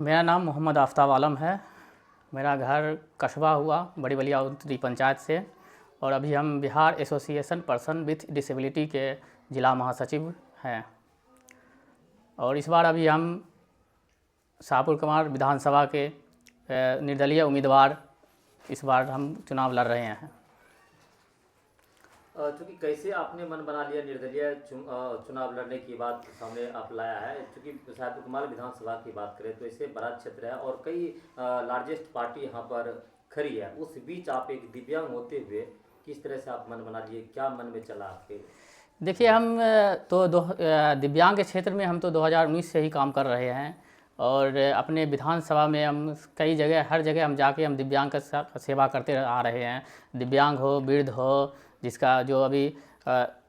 मेरा नाम मोहम्मद आफ्ताब आलम है। मेरा घर कस्बा हुआ बड़ी बलिया उत्तरी पंचायत से, और अभी हम Bihar association person with disability के ज़िला महासचिव हैं। और इस बार अभी हम शाहपुर कमाल विधानसभा के निर्दलीय उम्मीदवार इस बार हम चुनाव लड़ रहे हैं। चूँकि कैसे आपने मन बना लिया निर्दलीय चुनाव लड़ने की बात सामने आप लाया है। चूँकि शाहपुर कमाल विधानसभा की बात करें तो इसे बड़ा क्षेत्र है और कई लार्जेस्ट पार्टी यहाँ पर खड़ी है। उस बीच आप एक दिव्यांग होते हुए किस तरह से आप मन बना लिए, क्या मन में चला आपके? देखिए, हम तो दिव्यांग के क्षेत्र में हम तो 2019 से ही काम कर रहे हैं, और अपने विधानसभा में हम कई जगह हर जगह हम जाके हम दिव्यांग का सेवा करते आ रहे हैं। दिव्यांग हो, वृद्ध हो, जिसका जो अभी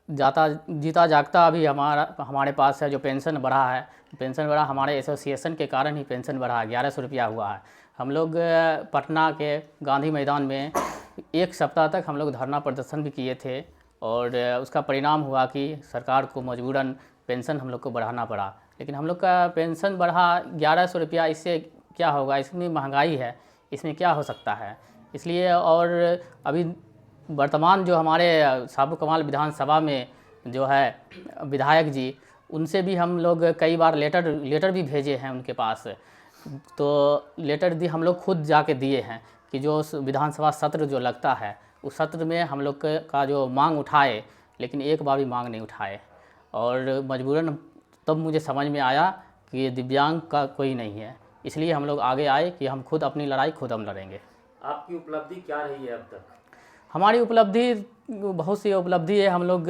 जीता जागता अभी हमारे पास है, जो पेंशन बढ़ा है। पेंशन बढ़ा हमारे एसोसिएशन के कारण ही पेंशन बढ़ा, 1100 रुपया हुआ है। हम लोग पटना के गांधी मैदान में एक सप्ताह तक हम लोग धरना प्रदर्शन भी किए थे, और उसका परिणाम हुआ कि सरकार को मजबूरन पेंशन हम लोग को बढ़ाना पड़ा। लेकिन हम लोग का पेंशन बढ़ा 1100 रुपया, इससे क्या होगा? इसमें महंगाई है, इसमें क्या हो सकता है? इसलिए, और अभी वर्तमान जो हमारे शाहपुर कमाल विधानसभा में जो है विधायक जी, उनसे भी हम लोग कई बार लेटर भी भेजे हैं उनके पास। तो लेटर हम लोग खुद जाके दिए हैं कि जो विधानसभा सत्र जो लगता है उस सत्र में हम लोग का जो मांग उठाए, लेकिन एक बार भी मांग नहीं उठाए। और मजबूरन तब मुझे समझ में आया कि दिव्यांग का कोई नहीं है, इसलिए हम लोग आगे आए कि हम खुद अपनी लड़ाई खुद हम लड़ेंगे। आपकी उपलब्धि क्या रही है अब तक? हमारी उपलब्धि बहुत सी उपलब्धि है। हम लोग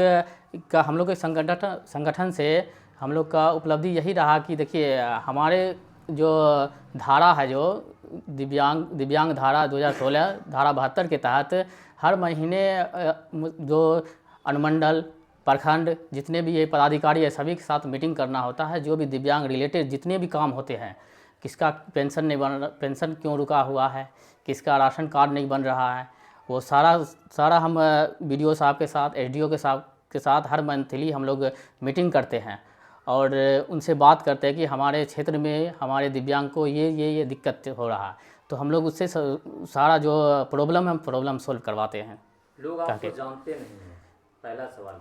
के संगठन से हम लोग का उपलब्धि यही रहा कि देखिए, हमारे जो धारा है, जो दिव्यांग धारा 2016 धारा 72 के तहत हर महीने जो अनुमंडल प्रखंड जितने भी ये पदाधिकारी है सभी के साथ मीटिंग करना होता है। जो भी दिव्यांग रिलेटेड जितने भी काम होते हैं, किसका पेंशन नहीं बन, पेंशन क्यों रुका हुआ है, किसका राशन कार्ड नहीं बन रहा है, वो सारा हम BDO साहब के साथ, SDO के साथ हर मंथली हम लोग मीटिंग करते हैं, और उनसे बात करते हैं कि हमारे क्षेत्र में हमारे दिव्यांग को ये दिक्कत हो रहा है। तो हम लोग उससे सारा जो प्रॉब्लम है हम प्रॉब्लम सोल्व करवाते हैं। लोग आपको जानते नहीं हैं, पहला सवाल।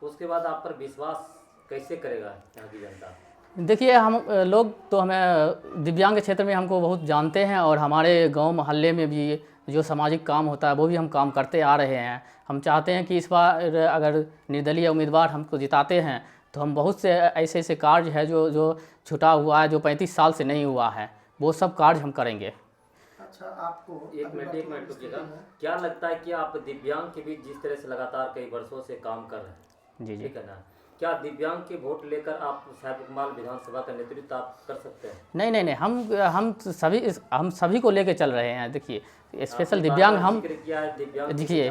उसके बाद आप पर विश्वास कैसे करेगा यहाँ की जनता? देखिए, हम लोग तो हमें दिव्यांग के क्षेत्र में हमको बहुत जानते हैं, और हमारे गांव मोहल्ले में भी जो सामाजिक काम होता है वो भी हम काम करते आ रहे हैं। हम चाहते हैं कि इस बार अगर निर्दलीय उम्मीदवार हमको जिताते हैं तो हम बहुत से ऐसे कार्य है जो छूटा हुआ है, जो 35 साल से नहीं हुआ है, वो सब कार्य हम करेंगे। अच्छा, आपको एक मिनट रुकिएगा। क्या लगता है कि आप दिव्यांग के बीच जिस तरह से लगातार कई वर्षों से काम कर रहे हैं, जी। ठीक है ना, क्या दिव्यांग के वोट लेकर आप शाहपुर कमाल विधानसभा का नेतृत्व आप कर सकते हैं? नहीं, हम सभी को लेके चल रहे हैं। देखिए, स्पेशल दिव्यांग हम देखिए,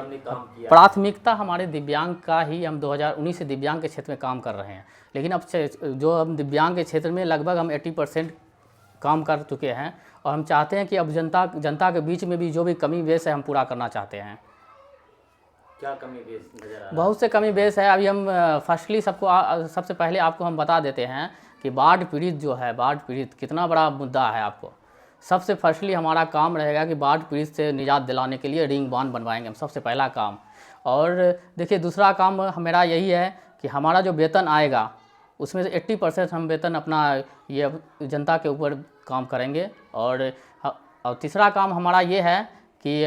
प्राथमिकता हमारे दिव्यांग का ही, हम 2019 से दिव्यांग के क्षेत्र में काम कर रहे हैं। लेकिन अब जो हम दिव्यांग के क्षेत्र में लगभग हम 80% काम कर चुके हैं, और हम चाहते हैं कि अब जनता के बीच में भी जो भी कमी बेस है हम पूरा करना चाहते हैं। क्या कमी बेस नजर आ रहा है? बहुत से कमी बेस है। अभी हम फर्स्टली सबसे पहले आपको हम बता देते हैं कि बाढ़ पीड़ित जो है, बाढ़ पीड़ित कितना बड़ा मुद्दा है। आपको सबसे फर्स्टली हमारा काम रहेगा कि बाढ़ पीड़ित से निजात दिलाने के लिए रिंग बांध बनवाएंगे हम, सबसे पहला काम। और देखिए, दूसरा काम मेरा यही है कि हमारा जो वेतन आएगा उसमें से 80% हम वेतन अपना ये जनता के ऊपर काम करेंगे। और तीसरा काम हमारा ये है कि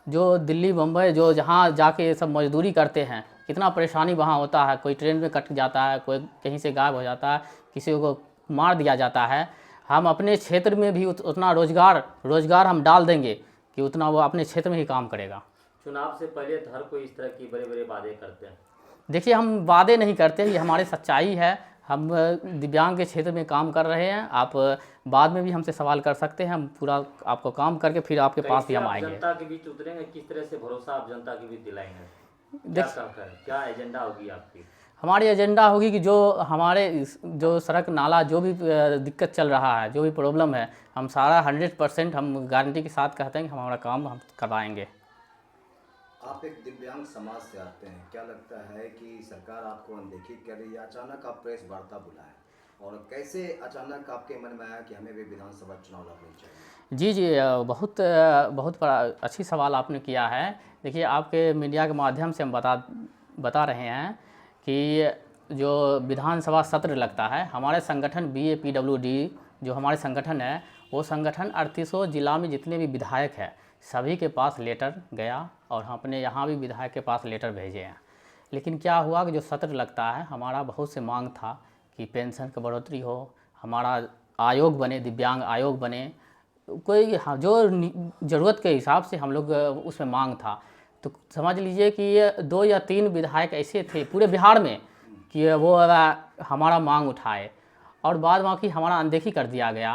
जो दिल्ली मुंबई जो जहाँ जाके सब मजदूरी करते हैं, कितना परेशानी वहाँ होता है। कोई ट्रेन में कट जाता है, कोई कहीं से गायब हो जाता है, किसी को मार दिया जाता है। हम अपने क्षेत्र में भी उतना रोजगार हम डाल देंगे कि उतना वो अपने क्षेत्र में ही काम करेगा। चुनाव से पहले तो हर कोई इस तरह की बड़े बड़े वादे करते हैं। देखिए, हम वादे नहीं करते, ये हमारी सच्चाई है। हम दिव्यांग के क्षेत्र में काम कर रहे हैं। आप बाद में भी हमसे सवाल कर सकते हैं, हम पूरा आपको काम करके फिर आपके पास भी हम आएंगे। जनता के बीच उतरेंगे, किस तरह से भरोसा आप जनता के बीच दिलाएंगे? क्या एजेंडा होगी आपकी? हमारी एजेंडा होगी कि जो हमारे जो सड़क नाला जो भी दिक्कत चल रहा है, जो भी प्रॉब्लम है, हम सारा 100% हम गारंटी के साथ कहते हैं कि हमारा काम हम करवाएंगे। आप एक दिव्यांग समाज से आते हैं, क्या लगता है कि सरकार आपको अनदेखी कर रही है? अचानक आप प्रेस वार्ता बुलाएं। और कैसे अचानक आपके मन में आया कि हमें भी विधानसभा चुनाव लड़नी चाहिए? जी जी, बहुत बड़ा अच्छी सवाल आपने किया है। देखिए, आपके मीडिया के माध्यम से हम बता रहे हैं कि जो विधानसभा सत्र लगता है, हमारे संगठन BAPWD जो हमारे संगठन है, वो संगठन 38 जिला में जितने भी विधायक हैं सभी के पास लेटर गया और हम अपने यहाँ भी विधायक के पास लेटर भेजे हैं। लेकिन क्या हुआ कि जो सत्र लगता है, हमारा बहुत से मांग था कि पेंशन की बढ़ोतरी हो, हमारा आयोग बने, दिव्यांग आयोग बने, कोई जो ज़रूरत के हिसाब से हम लोग उसमें मांग था। तो समझ लीजिए कि ये 2 या 3 विधायक ऐसे थे पूरे बिहार में कि वो हमारा मांग उठाए और बाद बाकी हमारा अनदेखी कर दिया गया।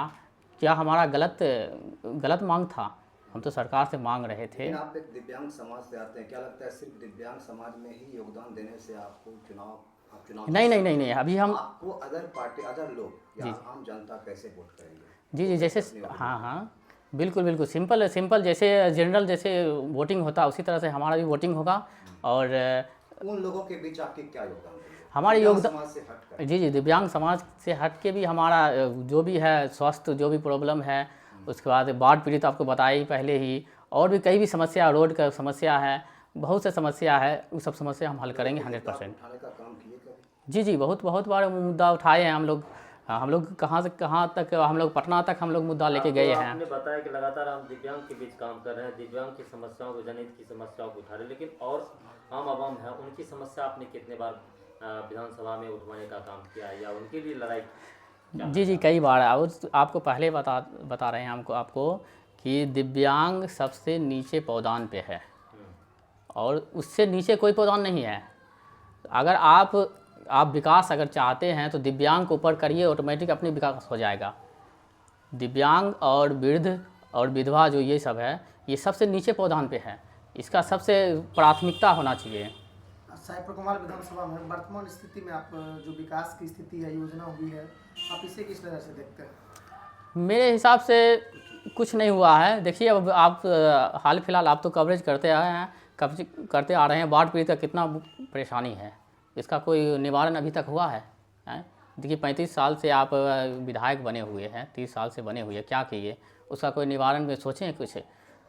क्या हमारा गलत मांग था? हम तो सरकार से मांग रहे थे। लेकिन आप एक दिव्यांग समाज से आते हैं, क्या लगता है सिर्फ दिव्यांग समाज में ही योगदान देने से आपको आप चुनाव नहीं, अभी हम आपको अदर लोग या आम जनता कैसे वोट करेंगे? जी जैसे हाँ, बिल्कुल सिंपल जैसे जनरल जैसे वोटिंग होता उसी तरह से हमारा भी वोटिंग होगा। और उन लोगों के बीच आपके क्या योगदान देंगे? हमारे दिव्यांग योगदान समाज से हटकर जी दिव्यांग समाज से हट के भी हमारा जो भी है स्वास्थ्य जो भी प्रॉब्लम है, उसके बाद बाढ़ पीड़ित आपको बताई पहले ही, और भी कई भी समस्या, रोड का समस्या है, बहुत से समस्या है, वो सब समस्या हम हल करेंगे 100%। उठाने का काम किए कभी? जी बहुत बार मुद्दा उठाए हैं हम लोग। कहाँ से कहाँ तक, हम लोग पटना तक हम लोग मुद्दा लेके गए हैं। आपने बताया कि लगातार हम दिव्यांग के बीच काम कर रहे हैं, दिव्यांग की समस्याओं को, जनहित की समस्याओं को उठा रहे हैं, लेकिन और आम आवाम है उनकी समस्या आपने कितने बार विधानसभा में उठवाने का काम किया है या उनके लिए लड़ाई? जी कई बार। और आपको पहले बता रहे हैं आपको कि दिव्यांग सबसे नीचे पौधान पे है और उससे नीचे कोई पौधान नहीं है। अगर आप विकास अगर चाहते हैं तो दिव्यांग को ऊपर करिए, ऑटोमेटिक अपनी विकास हो जाएगा। दिव्यांग और वृद्ध और विधवा जो ये सब है, ये सबसे नीचे पौधान पे है, इसका सबसे प्राथमिकता होना चाहिए। साहिबपुर कमाल विधानसभा में वर्तमान स्थिति में आप जो विकास की स्थिति है, योजना हुई है, आप इसे किस नज़र से देखते हैं? मेरे हिसाब से कुछ नहीं हुआ है। देखिए, अब आप हाल फिलहाल आप तो कवरेज करते आ रहे हैं, बाढ़ पीड़ित का कितना परेशानी है, इसका कोई निवारण अभी तक हुआ है? देखिए, 35 साल से आप विधायक बने हुए हैं, 30 साल से बने हुए हैं, क्या किए? उसका कोई निवारण में सोचें कुछ?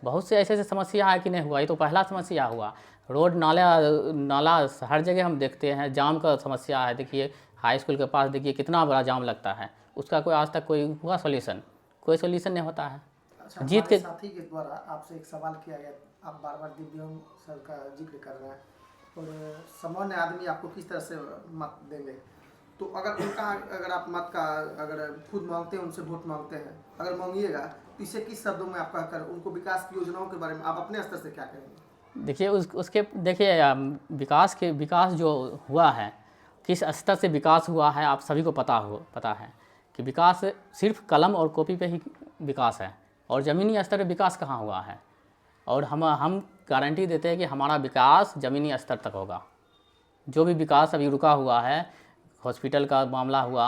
बहुत से ऐसे समस्या है कि नहीं हुआ, ये तो पहला समस्या हुआ। रोड नाला हर जगह हम देखते हैं, जाम का समस्या है। देखिए, हाई स्कूल के पास देखिए कितना बड़ा जाम लगता है, उसका कोई आज तक कोई हुआ सॉल्यूशन? कोई सॉल्यूशन नहीं होता है। अच्छा, जीत के साथी के द्वारा आपसे एक सवाल किया गया, आप बार बार दिव्यांग सर का जिक्र कर रहे हैं और सामान्य आदमी आपको किस तरह से मत देंगे? तो अगर आप मत का अगर खुद मांगते हैं, उनसे वोट मांगते हैं, अगर मांगिएगा तो इसे किस शब्दों में आप कहकर उनको विकास की योजनाओं के बारे में आप अपने स्तर से क्या कहेंगे? देखिए विकास जो हुआ है, किस स्तर से विकास हुआ है, आप सभी को पता है कि विकास सिर्फ कलम और कॉपी पे ही विकास है और ज़मीनी स्तर पे विकास कहाँ हुआ है। और हम गारंटी देते हैं कि हमारा विकास ज़मीनी स्तर तक होगा। जो भी विकास अभी रुका हुआ है, हॉस्पिटल का मामला हुआ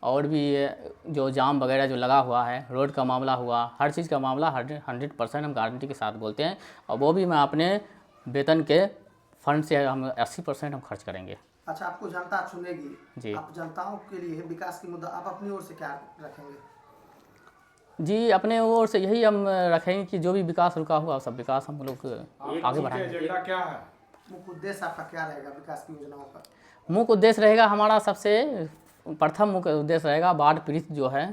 और भी जो जाम वगैरह जो लगा हुआ है, रोड का मामला हुआ, हर चीज़ का मामला 100% हम गारंटी के साथ बोलते हैं। और वो भी मैं अपने वेतन के फंड से हम 80% हम खर्च करेंगे। अच्छा, आपको जनता चुनेगी जी। आप जनताओं के लिए विकास की मुद्दा आप अपनी ओर से क्या रखेंगे? जी, अपने ओर से यही हम रखेंगे कि जो भी विकास रुका हुआ सब विकास हम लोग आगे बढ़ाएंगे। एजेंडा क्या है? मुख्य उद्देश्य आपका क्या रहेगा विकास की योजनाओं का? मुख्य उद्देश्य रहेगा हमारा, सबसे प्रथम मुख्य उद्देश्य रहेगा बाढ़ पीड़ित जो है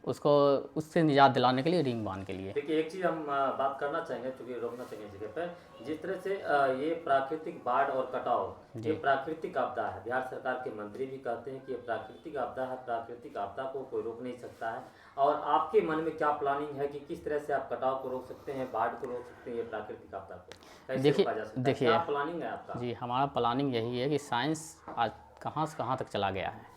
उसको उससे निजात दिलाने के लिए, रिंग बांध के लिए। देखिए, एक चीज़ हम बात करना चाहेंगे, क्योंकि रोकना चाहेंगे इस जगह पर, जिस तरह से ये प्राकृतिक बाढ़ और कटाव ये प्राकृतिक आपदा है। बिहार सरकार के मंत्री भी कहते हैं कि ये प्राकृतिक आपदा है, प्राकृतिक आपदा को कोई रोक नहीं सकता है। और आपके मन में क्या प्लानिंग है कि किस तरह से आप कटाव को रोक सकते हैं, बाढ़ को रोक सकते हैं, ये प्राकृतिक आपदा को कैसे रोका जा सकता है? क्या प्लानिंग है आपका? जी, हमारा प्लानिंग यही है कि साइंस आज कहाँ से कहाँ तक चला गया है।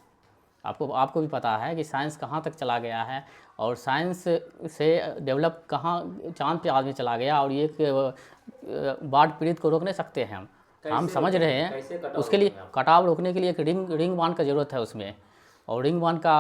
आपको भी पता है कि साइंस कहाँ तक चला गया है और साइंस से डेवलप कहाँ चांद पे आदमी चला गया। और ये बाढ़ पीड़ित को रोक नहीं सकते हैं हम समझ रहे हैं। उसके लिए कटाव रोकने के लिए एक रिंग बांध का ज़रूरत है उसमें। और रिंग बांध का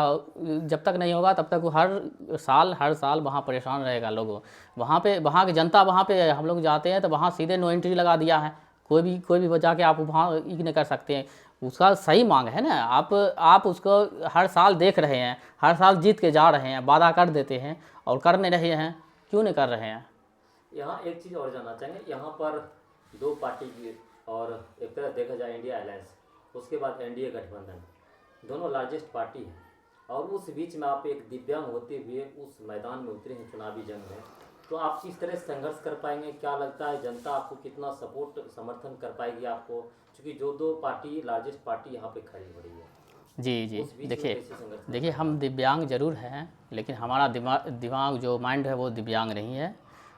जब तक नहीं होगा तब तक वो हर साल वहाँ परेशान रहेगा लोग। वहाँ की जनता वहाँ पे हम लोग जाते हैं तो वहाँ सीधे नो एंट्री लगा दिया है। कोई भी जाके आप वहाँ नहीं कर सकते हैं। उसका सही मांग है ना। आप उसको हर साल देख रहे हैं, हर साल जीत के जा रहे हैं, वादा कर देते हैं और कर नहीं रहे हैं, क्यों नहीं कर रहे हैं? यहाँ एक चीज़ और जानना चाहेंगे, यहाँ पर दो पार्टी की और एक तरह देखा जाए इंडिया अलायंस, उसके बाद एनडीए गठबंधन, दोनों लार्जेस्ट पार्टी हैं, और उस बीच में आप एक दिव्यांग होते हुए उस मैदान में उतरे हैं चुनावी जंग में, तो आप किस तरह संघर्ष कर पाएंगे? क्या लगता है जनता आपको कितना सपोर्ट समर्थन कर पाएगी आपको, क्योंकि जो दो पार्टी लार्जेस्ट पार्टी यहाँ पे खड़ी हो रही है? जी जी, उस बीच में कैसे संघर्ष कर देखिए हम दिव्यांग जरूर हैं, लेकिन हमारा दिमाग जो माइंड है वो दिव्यांग नहीं है।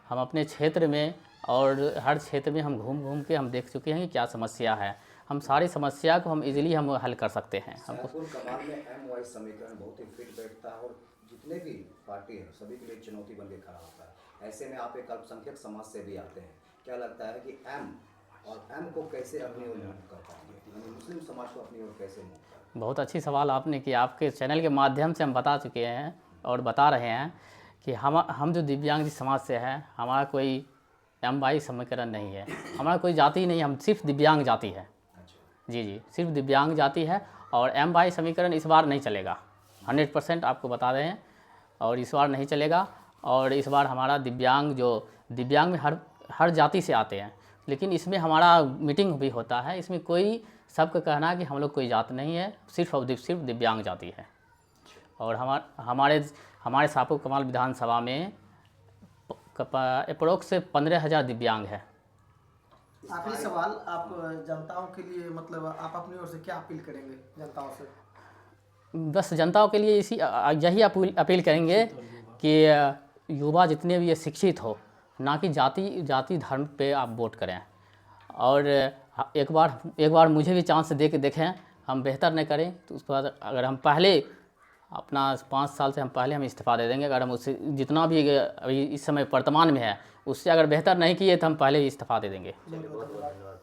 हम अपने क्षेत्र में और हर क्षेत्र में हम घूम घूम के हम देख चुके हैं कि क्या समस्या है। हम सारी समस्या को हम इजीली हम हल कर सकते हैं। हमको सैफुल कमाल में एम वाई समीकरण बहुत ही फिट बैठता है और जितने भी पार्टी हैं सभी के लिए चुनौती बन के खड़ा होता है। ऐसे में आप एक अल्पसंख्यक समाज से भी आते हैं, क्या लगता है कि एम को कैसे अपनी ओर मूव कर पाएंगे, यानी मुस्लिम समाज को अपनी ओर कैसे मूव करें? बहुत अच्छी सवाल आपने किया। आपके चैनल के माध्यम से हम बता चुके हैं और बता रहे हैं कि हम जो दिव्यांग समाज से हैं, हमारा कोई एम वाई समीकरण नहीं है, हमारा कोई जाति नहीं, हम सिर्फ दिव्यांग जाति है। जी जी, सिर्फ दिव्यांग जाति है और एम वाई समीकरण इस बार नहीं चलेगा, 100% आपको बता रहे हैं, और इस बार नहीं चलेगा। और इस बार हमारा दिव्यांग में हर जाति से आते हैं, लेकिन इसमें हमारा मीटिंग भी होता है, इसमें कोई सबका कहना है कि हम लोग कोई जात नहीं है, सिर्फ और सिर्फ दिव्यांग जाति है। और हमारे सापुर कमाल विधानसभा में अप्रोक्स 15,000 दिव्यांग है। आखिरी सवाल, आप जनताओं के लिए मतलब आप अपनी ओर से क्या अपील करेंगे जनताओं से? बस जनताओं के लिए यही अपील करेंगे कि युवा जितने भी ये शिक्षित हो, ना कि जाति धर्म पे आप वोट करें। और एक बार मुझे भी चांस दे के देखें, हम बेहतर नहीं करें तो उसके बाद अगर हम पहले अपना 5 साल से हम पहले हम इस्तीफ़ा दे देंगे। अगर हम उससे जितना भी अभी इस समय वर्तमान में है उससे अगर बेहतर नहीं किए तो हम पहले ही इस्तीफ़ा दे देंगे। बहुत बहुत धन्यवाद।